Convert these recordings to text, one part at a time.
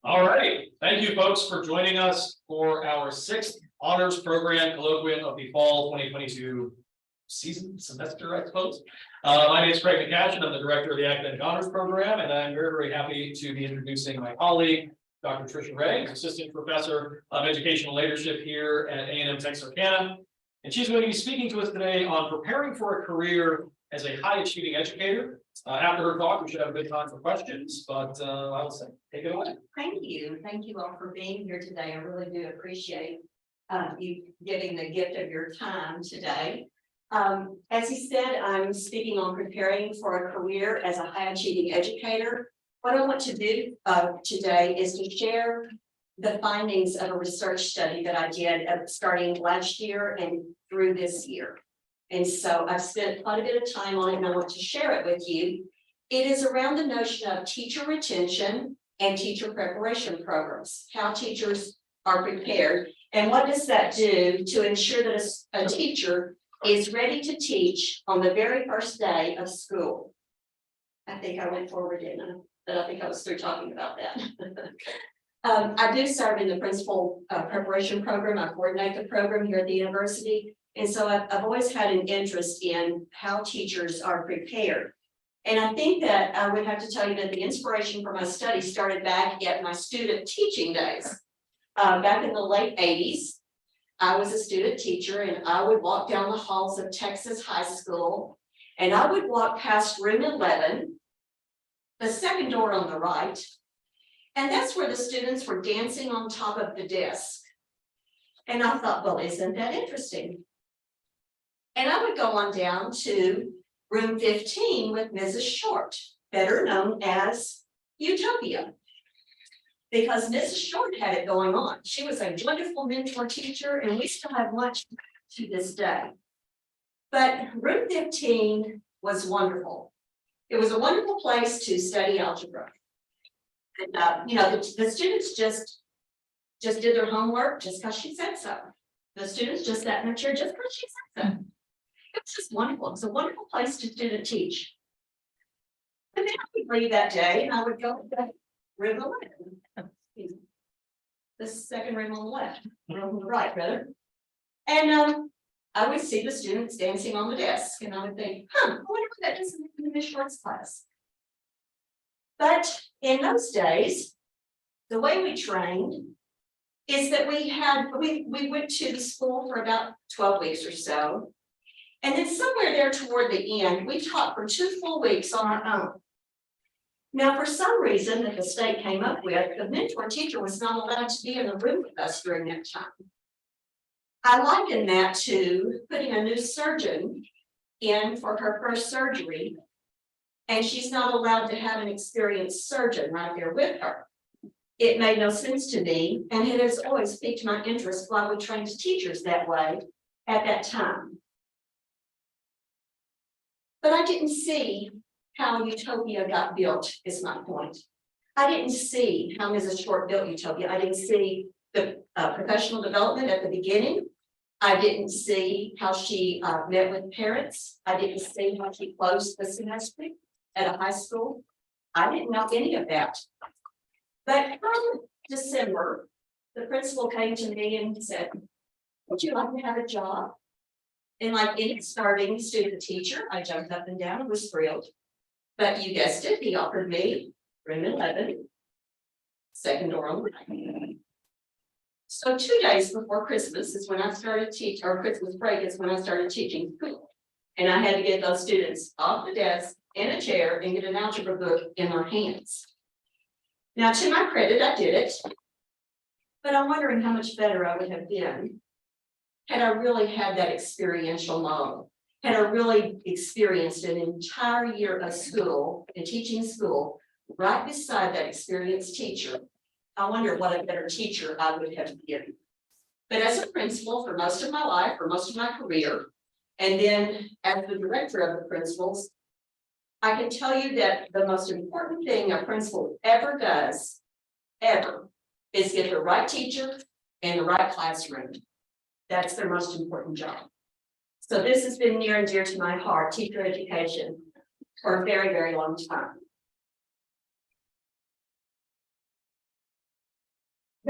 All right, thank you folks for joining us for our sixth honors program colloquium of the fall 2022 semester, I suppose. My name is Craig McCashin. I'm the director of the academic honors program, and I'm very happy to be introducing my colleague, Dr. Trisha Ray, assistant professor of educational leadership here at A&M-Texarkana. And she's going to be speaking to us today on preparing for a career as a high achieving educator. After her talk, we should have a good time for questions, but I will say, take it away. Thank you. Thank you all for being here today. I really do appreciate you giving the gift of your time today. As he said, I'm speaking on preparing for a career as a high achieving educator. What I want to do today is to share the findings of a research study that I did starting last year and through this year. And so I've spent quite a bit of time on it and I want to share it with you. It is around the notion of teacher retention and teacher preparation programs, how teachers are prepared. And what does that do to ensure that a teacher is ready to teach on the very first day of school? I think I went forward, didn't I? But I think I was through talking about that. I do serve in the principal preparation program. I coordinate the program here at the university. And so I've always had an interest in how teachers are prepared. And I think that I would have to tell you that the inspiration for my study started back at my student teaching days. Back in the late 80s, I was a student teacher and I would walk down the halls of Texas high school and I would walk past room 11, the second door on the right. And that's where the students were dancing on top of the desk. And I thought, well, isn't that interesting? And I would go on down to room 15 with Mrs. Short, better known as Utopia, because Mrs. Short had it going on. She was a wonderful mentor teacher, and we still have lunch to this day. But room 15 was wonderful. It was a wonderful place to study algebra. And, you know, the students just did their homework just because she said so. The students just sat in their chair just because she said so. It was just wonderful. It was a wonderful place to student teach. And then I would leave that day and I would go to room 11. The second room on the left, room on the right, rather. And I would see the students dancing on the desk and I would think, I wonder what that is in Miss Short's class. But in those days, the way we trained is that we went to the school for about 12 weeks or so. And then somewhere there toward the end, we taught for 2 full weeks on our own. Now, for some reason that the state came up with, the mentor teacher was not allowed to be in the room with us during that time. I liken that to putting a new surgeon in for her first surgery, and she's not allowed to have an experienced surgeon right there with her. It made no sense to me, and it has always piqued my interest why we trained teachers that way at that time. But I didn't see how Utopia got built, is my point. I didn't see how Mrs. Short built Utopia. I didn't see the professional development at the beginning. I didn't see how she met with parents. I didn't see how she closed the semester at a high school. I didn't know any of that. But come December, the principal came to me and said, would you like to have a job? And like any starving student teacher, I jumped up and down and was thrilled. But you guessed it, he offered me room 11, second door on the right. So 2 days before Christmas is when I started teaching, or Christmas break is when I started teaching school. And I had to get those students off the desk in a chair and get an algebra book in their hands. Now, to my credit, I did it. But I'm wondering how much better I would have been had I really had that experiential model, had I really experienced an entire year of school and teaching school right beside that experienced teacher. I wonder what a better teacher I would have been. But as a principal for most of my life, for most of my career, and then as the director of the principals, I can tell you that the most important thing a principal ever does, is get the right teacher in the right classroom. That's their most important job. So this has been near and dear to my heart, teacher education, for a very, very long time.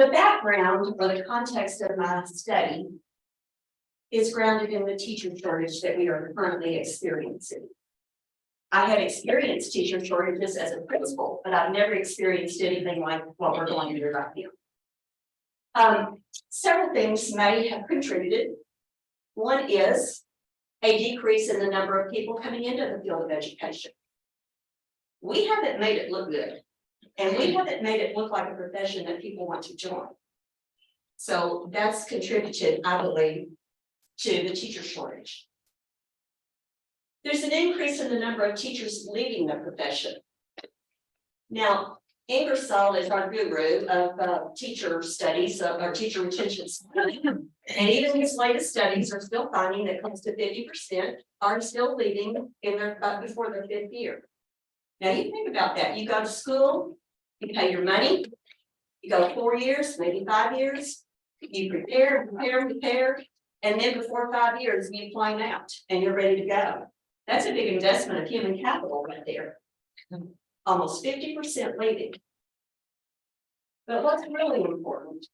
The background or the context of my study is grounded in the teacher shortage that we are currently experiencing. I had experienced teacher shortages as a principal, but I've never experienced anything like what we're going through right now. Several things may have contributed. One is a decrease in the number of people coming into the field of education. We haven't made it look good, and we haven't made it look like a profession that people want to join. So that's contributed, I believe, to the teacher shortage. There's an increase in the number of teachers leaving the profession. Now, Ingersoll is our guru of teacher studies, or teacher retention studies. And even his latest studies are still finding that close to 50% are still leaving in their before their 5th year. Now you think about that. You go to school, you pay your money, you go 4 years, maybe 5 years, you prepare, and then before 5 years, you flame out and you're ready to go. That's a big investment of human capital right there. Almost 50% leaving. But what's really important,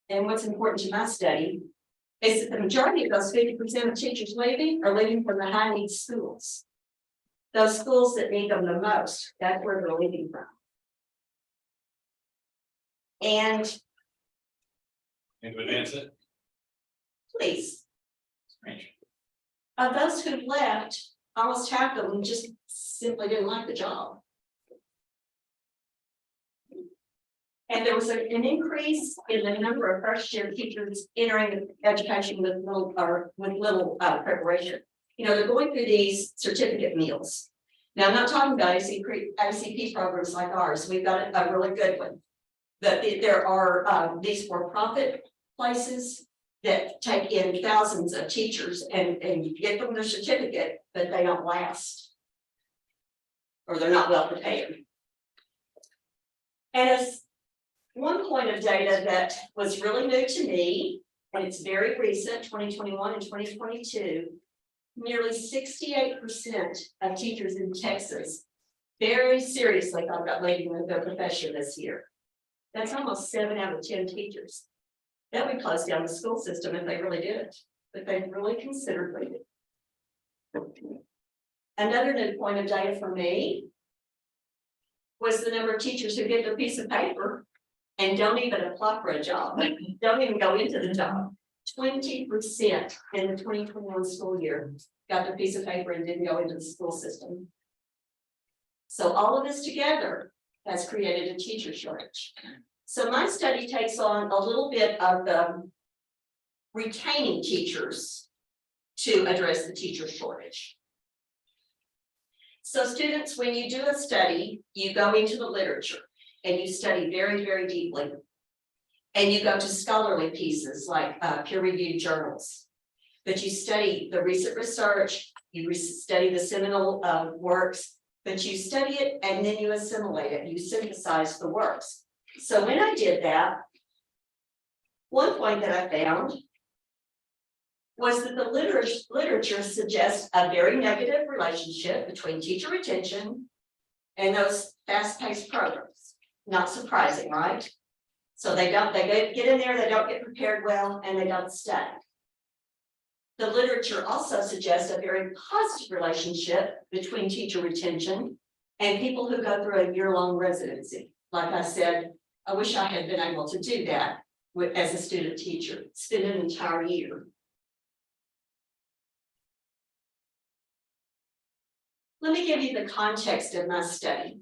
and what's important to my study, is that the majority of those 50% of teachers leaving are leaving from the high needs schools. Those schools that need them the most, that's where they're leaving from. And to advance it. please, Strange. of those who left, almost half of them just simply didn't like the job. And there was an increase in the number of first-year teachers entering education with little preparation. You know, they're going through these certificate meals. Now, I'm not talking about ICP programs like ours. We've got a really good one. But there are these for-profit places that take in thousands of teachers and you get them their certificate, but they don't last. Or they're not well prepared. And as one point of data that was really new to me, and it's very recent, 2021 and 2022, nearly 68% of teachers in Texas very seriously thought about leaving their profession this year. That's almost 7 out of 10 teachers. That would close down the school system if they really did, but they really considered leaving. Another new point of data for me was the number of teachers who get their piece of paper and don't even apply for a job, don't even go into the job. 20% in the 2021 school year got their piece of paper and didn't go into the school system. So all of this together has created a teacher shortage. So my study takes on a little bit of the retaining teachers to address the teacher shortage. So students, when you do a study, you go into the literature and you study very, very deeply. And you go to scholarly pieces like peer-reviewed journals. But you study the recent research, you study the seminal works, but you study it and then you assimilate it, you synthesize the works. So when I did that, one point that I found was that the literature suggests a very negative relationship between teacher retention and those fast-paced programs. Not surprising, right? So they get in there, they don't get prepared well, and they don't study. The literature also suggests a very positive relationship between teacher retention and people who go through a year-long residency. Like I said, I wish I had been able to do that as a student teacher, spend an entire year. Let me give you the context of my study.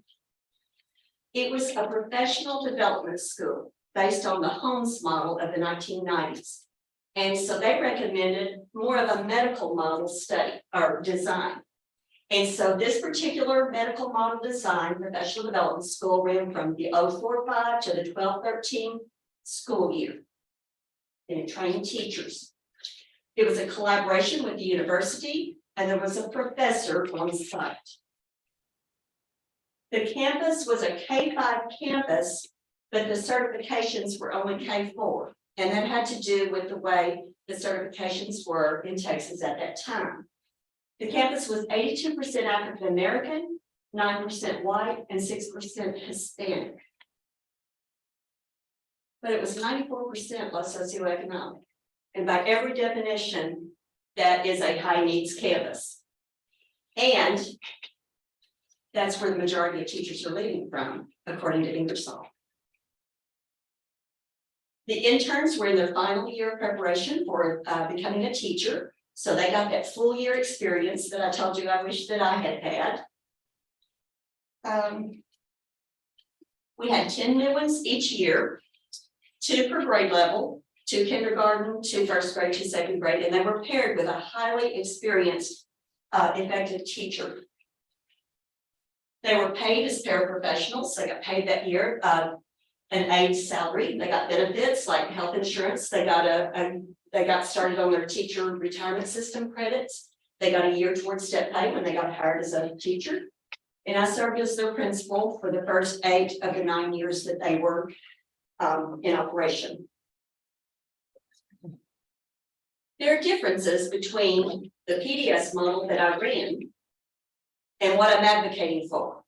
It was a professional development school based on the Holmes model of the 1990s. And so they recommended more of a medical model study or design. And so this particular medical model design, professional development school, ran from the 045 to the 1213 school year. And it trained teachers. It was a collaboration with the university, and there was a professor on site. The campus was a K-5 campus, but the certifications were only K-4. And that had to do with the way the certifications were in Texas at that time. The campus was 82% African American, 9% white, and 6% Hispanic. but it was 94% low socioeconomic. And by every definition, that is a high needs campus. And that's where the majority of teachers are leaving from, according to Ingersoll. The interns were in their final year of preparation for becoming a teacher. So they got that full year experience that I told you I wish that I had had. We had 10 new ones each year, 2 per grade level, 2 kindergarten, 2 first grade, 2 second grade, and they were paired with a highly experienced, effective teacher. They were paid as paraprofessionals. They got paid that year an aide salary. They got benefits like health insurance. They got started on their teacher retirement system credits. They got a year towards step pay when they got hired as a teacher. And I served as their principal for the first 8 of the 9 years that they were in operation. There are differences between the PDS model that I ran and what I'm advocating for.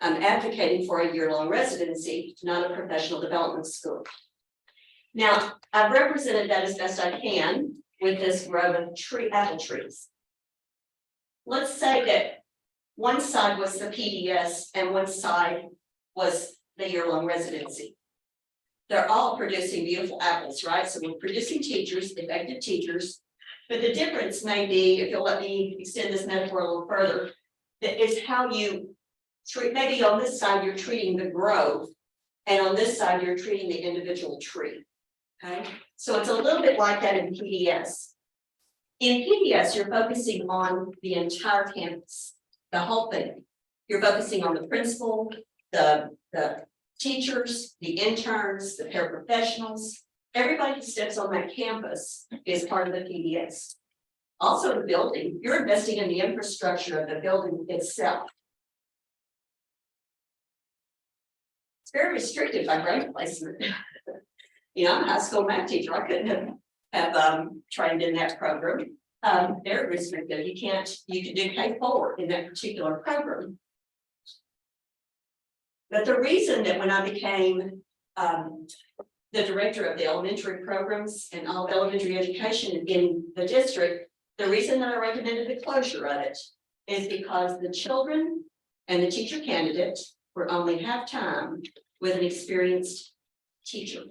I'm advocating for a year-long residency, not a professional development school. Now, I've represented that as best I can with this grove of apple trees. Let's say that one side was the PDS and one side was the year-long residency. They're all producing beautiful apples, right? So we're producing teachers, effective teachers, but the difference may be, if you'll let me extend this metaphor a little further, that is how you treat, maybe on this side you're treating the grove, and on this side you're treating the individual tree. Okay, so it's a little bit like that in PDS. In PDS, you're focusing on the entire campus, the whole thing. You're focusing on the principal, the teachers, the interns, the paraprofessionals. Everybody who steps on that campus is part of the PDS. Also the building, you're investing in the infrastructure of the building itself. It's very restrictive by grade placement. You know, I'm a high school math teacher. I couldn't have trained in that program. They're restrictive. You can do K4 in that particular program. But the reason that when I became the director of the elementary programs and all elementary education in the district, the reason that I recommended the closure of it is because the children and the teacher candidate were only half time with an experienced teacher.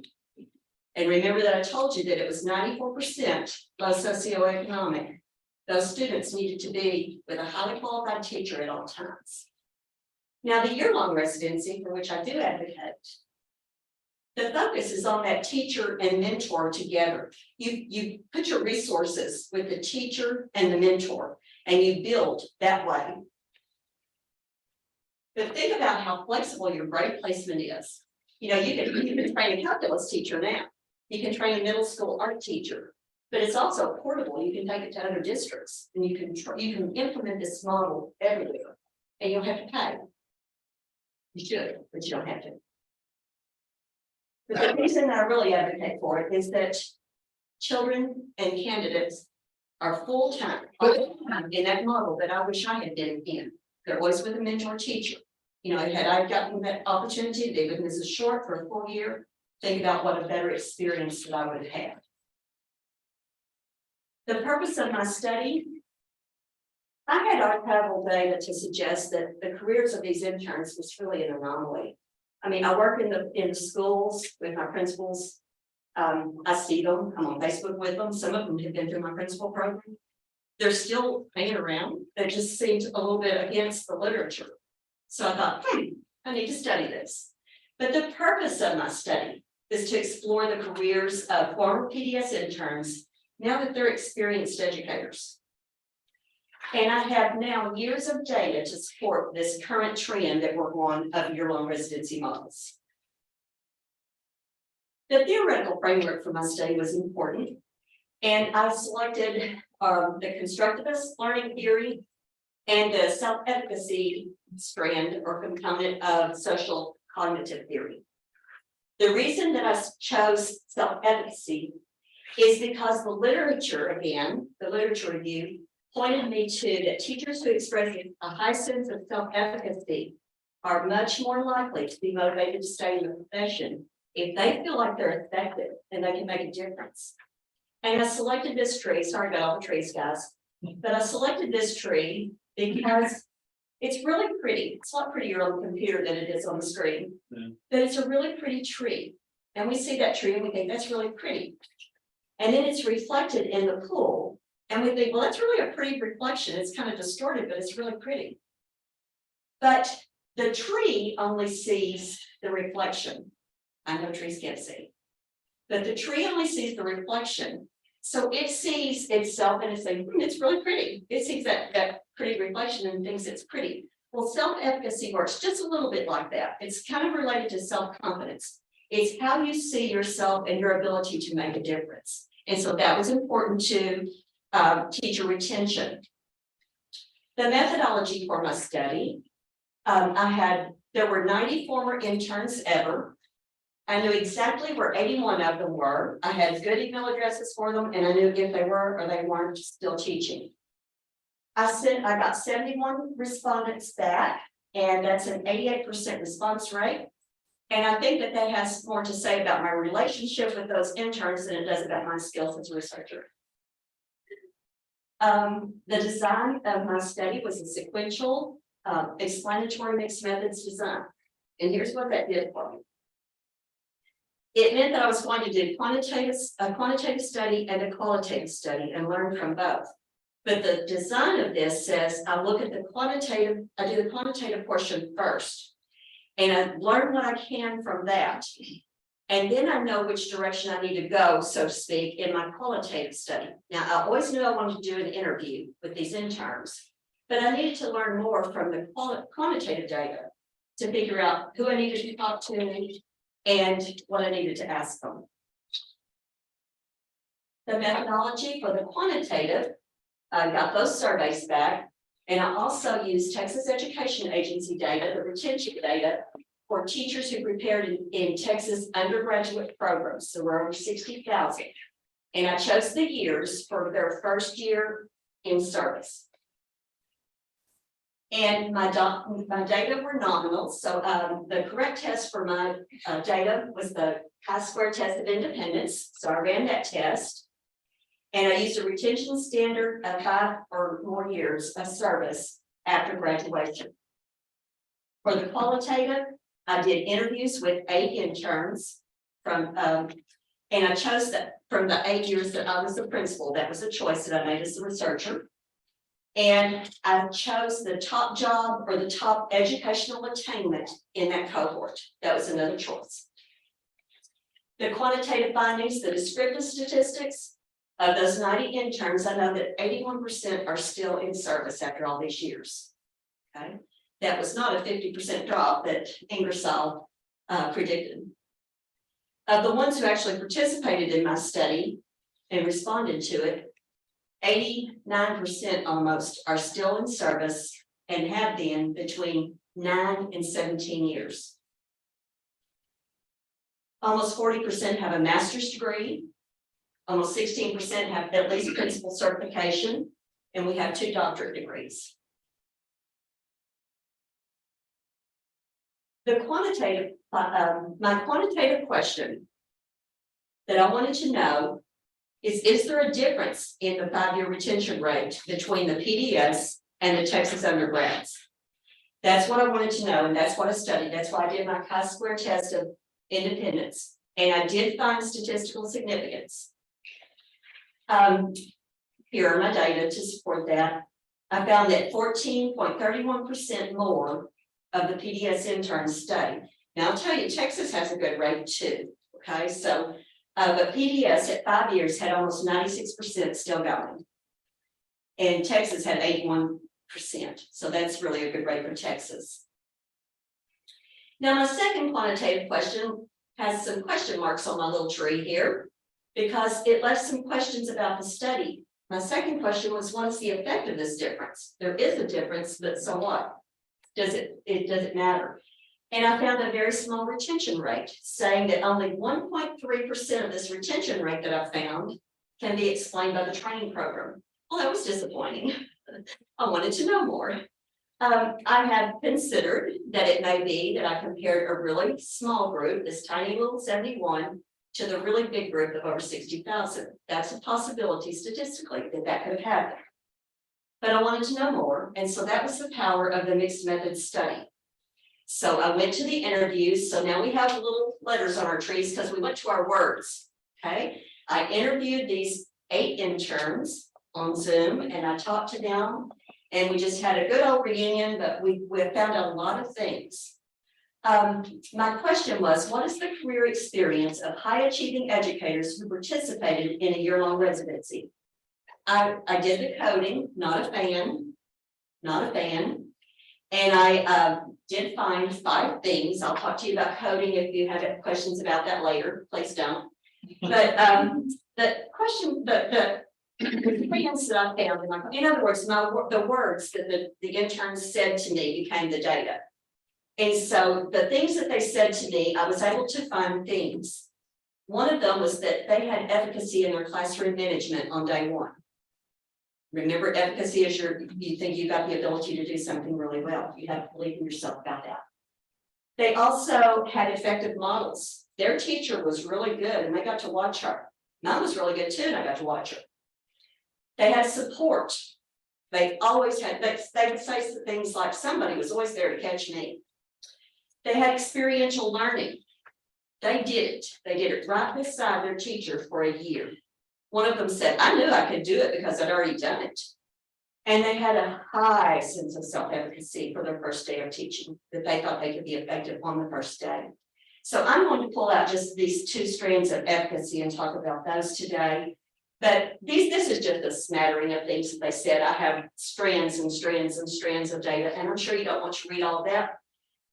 And remember that I told you that it was 94% low socioeconomic. Those students needed to be with a highly qualified teacher at all times. Now, the year-long residency, for which I do advocate, the focus is on that teacher and mentor together. You put your resources with the teacher and the mentor, and you build that way. But think about how flexible your grade placement is. You know, you can train a calculus teacher now. You can train a middle school art teacher, but it's also portable. You can take it to other districts, and you can implement this model everywhere, and you'll have to pay. You should, but you don't have to. But the reason I really advocate for it is that children and candidates are full-time in that model that I wish I had been in. They're always with a mentor teacher. You know, had I gotten that opportunity to be with Mrs. Short for a full year, think about what a better experience that I would have had. The purpose of my study, I had archival data to suggest that the careers of these interns was really an anomaly. I mean, I work in the schools with my principals. I see them, I'm on Facebook with them. Some of them have been through my principal program. They're still hanging around. That just seems a little bit against the literature. So I thought, I need to study this. But the purpose of my study is to explore the careers of former PDS interns now that they're experienced educators. And I have now years of data to support this current trend that we're on of year-long residency models. The theoretical framework for my study was important, and I selected the constructivist learning theory and the self-efficacy strand or component of social cognitive theory. The reason that I chose self-efficacy is because the literature, again, the literature review, pointed me to that teachers who express a high sense of self-efficacy are much more likely to be motivated to stay in the profession if they feel like they're effective and they can make a difference. And I selected this tree, sorry about all the trees, guys, but I selected this tree because it's really pretty. It's a lot prettier on the computer than it is on the screen. Yeah. But it's a really pretty tree. And we see that tree and we think that's really pretty. And then it's reflected in the pool. And we think, well, that's really a pretty reflection. It's kind of distorted, but it's really pretty. But the tree only sees the reflection. I know trees can't see. But the tree only sees the reflection. So it sees itself and it's like, it's really pretty. It sees that pretty reflection and thinks it's pretty. Well, self-efficacy works just a little bit like that. It's kind of related to self-confidence. It's how you see yourself and your ability to make a difference. And so that was important to teacher retention. The methodology for my study, there were 90 former interns ever. I knew exactly where 81 of them were. I had good email addresses for them, and I knew if they were or they weren't still teaching. I got 71 respondents back, and that's an 88% response rate. And I think that has more to say about my relationship with those interns than it does about my skills as a researcher. The design of my study was a sequential, explanatory mixed methods design. And here's what that did for me. It meant that I was going to do a quantitative study and a qualitative study and learn from both. But the design of this says I look at the quantitative, I do the quantitative portion first. And I learn what I can from that. And then I know which direction I need to go, so to speak, in my qualitative study. Now, I always knew I wanted to do an interview with these interns, but I needed to learn more from the quantitative data to figure out who I needed to talk to and what I needed to ask them. The methodology for the quantitative, I got those surveys back, and I also used Texas Education Agency data, the retention data, for teachers who prepared in Texas undergraduate programs. So we're over 60,000. And I chose the years for their first year in service. And my data were nominal. So the correct test for my data was the chi-square test of independence. So I ran that test. And I used a retention standard of 5 or more years of service after graduation. For the qualitative, I did interviews with 8 interns from, and I chose that from the 8 years that I was a principal. That was a choice that I made as a researcher. And I chose the top job or the top educational attainment in that cohort. That was another choice. The quantitative findings, the descriptive statistics of those 90 interns, I know that 81% are still in service after all these years. Okay. That was not a 50% drop that Ingersoll predicted. Of the ones who actually participated in my study and responded to it, 89% almost are still in service and have been between 9 and 17 years. Almost 40% have a master's degree. Almost 16% have at least principal certification, and we have 2 doctorate degrees. The quantitative, my quantitative question that I wanted to know is there a difference in the 5-year retention rate between the PDS and the Texas undergrads? That's what I wanted to know, and that's what I studied. That's why I did my chi-square test of independence, and I did find statistical significance. Here are my data to support that. I found that 14.31% more of the PDS interns studied. Now I'll tell you, Texas has a good rate too. Okay, so but PDS at 5 years had almost 96% still going, and Texas had 81%. So that's really a good rate for Texas. Now my second quantitative question has some question marks on my little tree here, because it left some questions about the study. My second question was, what's the effect of this difference? There is a difference, but so what? Does it matter? And I found a very small retention rate, saying that only 1.3% of this retention rate that I found can be explained by the training program. Well, that was disappointing. I wanted to know more. I have considered that it may be that I compared a really small group, this tiny little 71, to the really big group of over 60,000. That's a possibility statistically that could have happened. But I wanted to know more, and so that was the power of the mixed method study. So I went to the interviews, so now we have little letters on our trees because we went to our words, okay? I interviewed these 8 interns on Zoom, and I talked to them, and we just had a good old reunion, but we found out a lot of things. My question was, what is the career experience of high achieving educators who participated in a year-long residency? I did the coding, not a fan. And I did find 5 things. I'll talk to you about coding if you have questions about that later, please don't. But the question, the things that I found in other words, the words that the interns said to me became the data. And so the things that they said to me, I was able to find things. One of them was that they had efficacy in their classroom management on day 1. Remember, efficacy is you think you've got the ability to do something really well. You have to believe in yourself about that. They also had effective models. Their teacher was really good and they got to watch her. Mine was really good too, and I got to watch her. They had support. They always had, they would say things like, somebody was always there to catch me. They had experiential learning. They did it. They did it right beside their teacher for a year. One of them said, I knew I could do it because I'd already done it. And they had a high sense of self-efficacy for their first day of teaching, that they thought they could be effective on the first day. So I'm going to pull out just these 2 strands of efficacy and talk about those today. But this is just a smattering of things that they said. I have strands and strands and strands of data, and I'm sure you don't want to read all of that.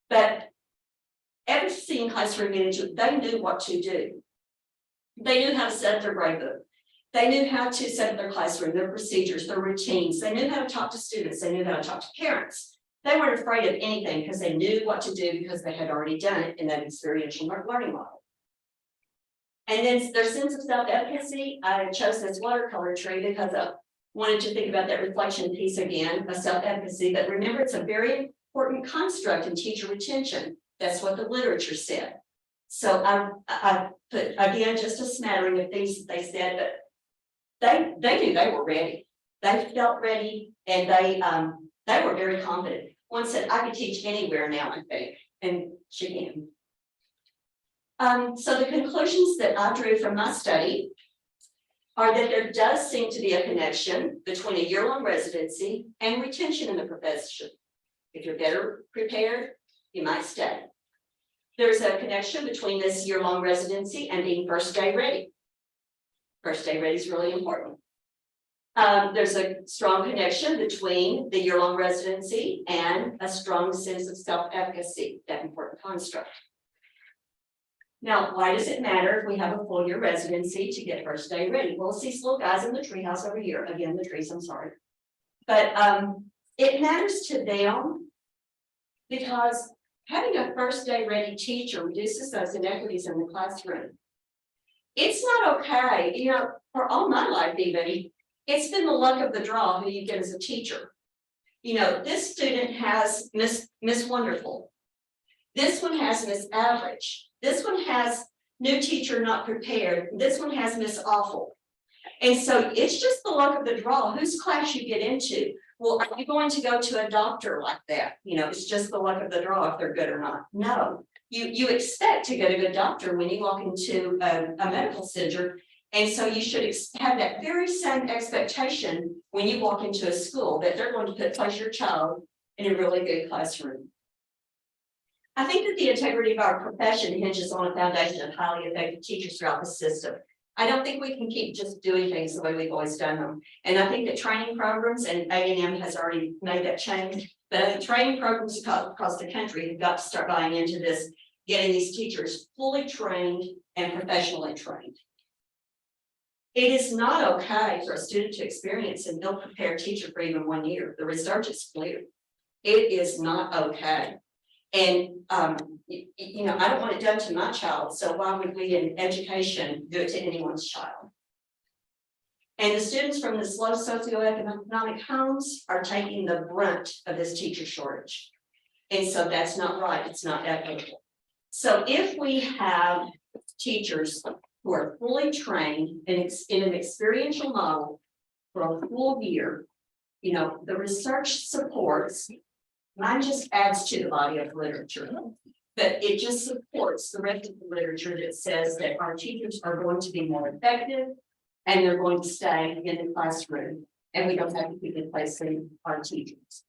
But efficacy in classroom management, they knew what to do. They knew how to set up their grade book. They knew how to set up their classroom, their procedures, their routines. They knew how to talk to students. They knew how to talk to parents. They weren't afraid of anything because they knew what to do because they had already done it in that experiential learning model. And then their sense of self-efficacy, I chose this watercolor tree because I wanted to think about that reflection piece again, of self-efficacy. But remember, it's a very important construct in teacher retention. That's what the literature said. So I put, again, just a smattering of things that they said, but they knew they were ready. They felt ready, and they were very confident. One said, I could teach anywhere now, I think, and she can. So the conclusions that I drew from my study are that there does seem to be a connection between a year-long residency and retention in the profession. If you're better prepared, you might stay. There's a connection between this year-long residency and being first day ready. First day ready is really important. There's a strong connection between the year-long residency and a strong sense of self-efficacy, that important construct. Now, why does it matter if we have a full year residency to get first day ready? Well, it's these little guys in the treehouse over here. Again, the trees, I'm sorry. But it matters to them because having a first day ready teacher reduces those inequities in the classroom. It's not okay, you know, for all my life even, it's been the luck of the draw who you get as a teacher. You know, this student has Miss Wonderful. This one has Miss Average. This one has new teacher not prepared. This one has Miss Awful. And so it's just the luck of the draw, whose class you get into. Well, are you going to go to a doctor like that? You know, it's just the luck of the draw if they're good or not. No, you expect to get a good doctor when you walk into a medical center. And so you should have that very same expectation when you walk into a school that they're going to place your child in a really good classroom. I think that the integrity of our profession hinges on a foundation of highly effective teachers throughout the system. I don't think we can keep just doing things the way we've always done them. And I think that training programs, and A&M has already made that change, but I think training programs across the country have got to start buying into this, getting these teachers fully trained and professionally trained. It is not okay for a student to experience an ill-prepared teacher for even 1 year. The research is clear. It is not okay. And, you know, I don't want it done to my child, so why would we in education do it to anyone's child? And the students from this low socioeconomic homes are taking the brunt of this teacher shortage. And so that's not right, it's not equitable. So if we have teachers who are fully trained in an experiential model for a full year, you know, the research supports, mine just adds to the body of literature, but it just supports the rest of the literature that says that our teachers are going to be more effective and they're going to stay in the classroom, and we don't have to keep replacing our teachers.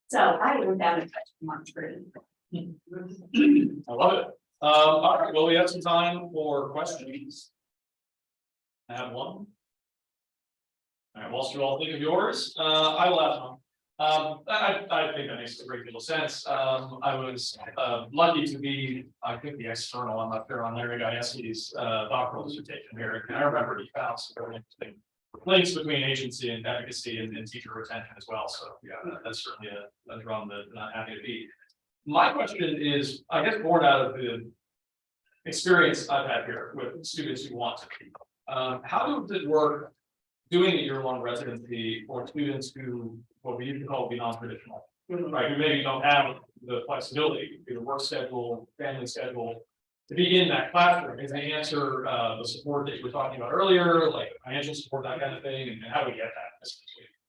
So I even found a question mark screen. I love it. All right, well, we have some time for questions. I have one. All right, whilst you all think of yours, I will have one. I think that makes a great deal of sense. I was lucky to be, I think, the external, I'm not sure, on Larry Gajewski's doctoral dissertation here. And I remember he found some very interesting links between agency and efficacy and teacher retention as well. So yeah, that's certainly a drum that I'm happy to be. My question is, I guess, born out of the experience I've had here with students who want to be. How does it work doing a year-long residency for students who, what we used to call, be non-traditional, right? Who maybe don't have the flexibility, the work schedule, family schedule, to be in that classroom? Is the answer the support that you were talking about earlier, like financial support, that kind of thing? And how do we get that?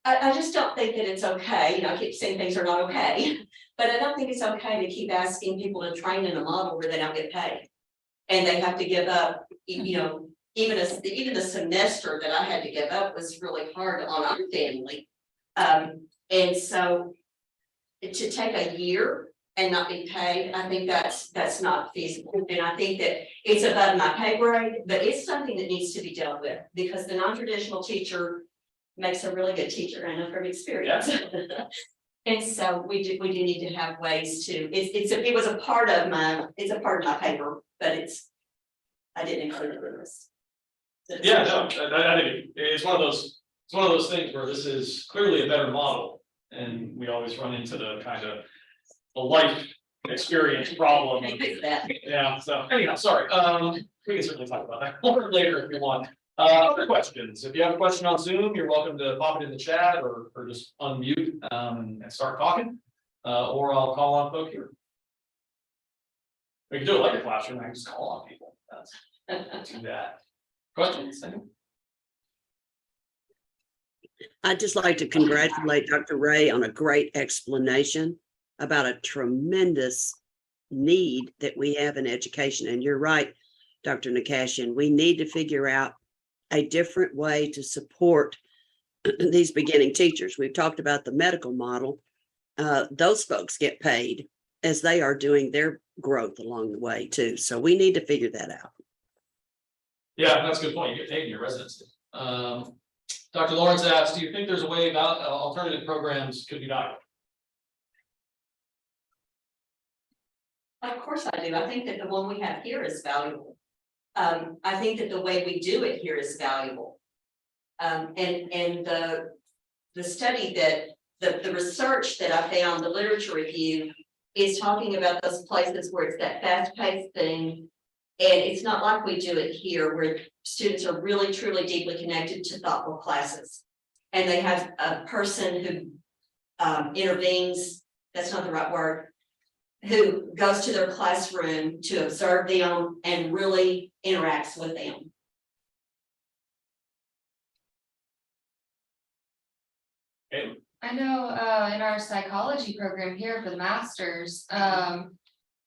I just don't think that it's okay. You know, I keep saying things are not okay, but I don't think it's okay to keep asking people to train in a model where they don't get paid. And they have to give up, you know, even the semester that I had to give up was really hard on our family. And so to take a year and not be paid, I think that's not feasible. And I think that it's above my pay grade, but it's something that needs to be dealt with, because the non-traditional teacher makes a really good teacher, and I know from experience. Yeah. And so we do need to have ways to, it was a part of my paper, but I didn't include it in this. Yeah, no, I think it's one of those things where this is clearly a better model, and we always run into the kind of the life experience problem. Yeah, so anyhow, sorry. We can certainly talk about that more later if you want. Other questions? If you have a question on Zoom, you're welcome to pop it in the chat or just unmute and start talking. Or I'll call on folk here. We can do it like a classroom. I can just call on people. That's do that. Questions? I'd just like to congratulate Dr. Ray on a great explanation about a tremendous need that we have in education. And you're right, Dr. Nakashian, we need to figure out a different way to support these beginning teachers. We've talked about the medical model. Those folks get paid as they are doing their growth along the way too. So we need to figure that out. Yeah, that's a good point. You get paid in your residency. Dr. Lawrence asks, do you think there's a way about alternative programs could be valuable? Of course I do. I think that the one we have here is valuable. I think that the way we do it here is valuable. And the study that the research that I found, the literature review, is talking about those places where it's that fast-paced thing. And it's not like we do it here, where students are really, truly, deeply connected to thoughtful classes. And they have a person who intervenes, that's not the right word, who goes to their classroom to observe them and really interacts with them. Okay. I know in our psychology program here for the masters,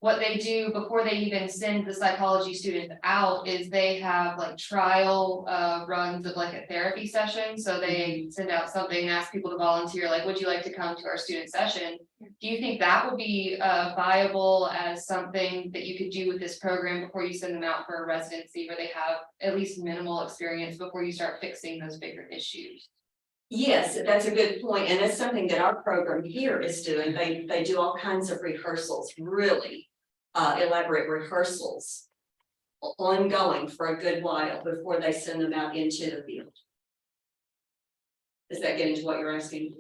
what they do before they even send the psychology students out is they have like trial runs of like a therapy session. So they send out something and ask people to volunteer, like, would you like to come to our student session? Do you think that would be viable as something that you could do with this program before you send them out for a residency, where they have at least minimal experience before you start fixing those bigger issues? Yes, that's a good point. And that's something that our program here is doing. They do all kinds of rehearsals, really elaborate rehearsals ongoing for a good while before they send them out into the field. Is that getting to what you're asking?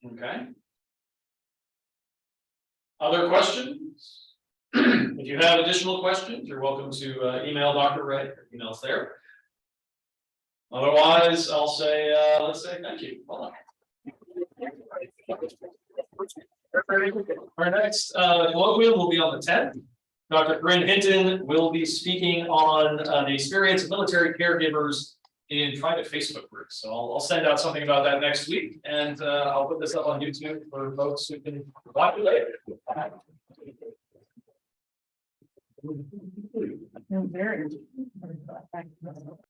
Okay. Other questions? If you have additional questions, you're welcome to email Dr. Ray, email's there. Otherwise, I'll say, let's say thank you. Hold on. Our next colloquium will be on the 10th. Dr. Corinne Hinton will be speaking on the experience of military caregivers in private Facebook groups. So I'll send out something about that next week, and I'll put this up on YouTube for folks who can watch it later. Very.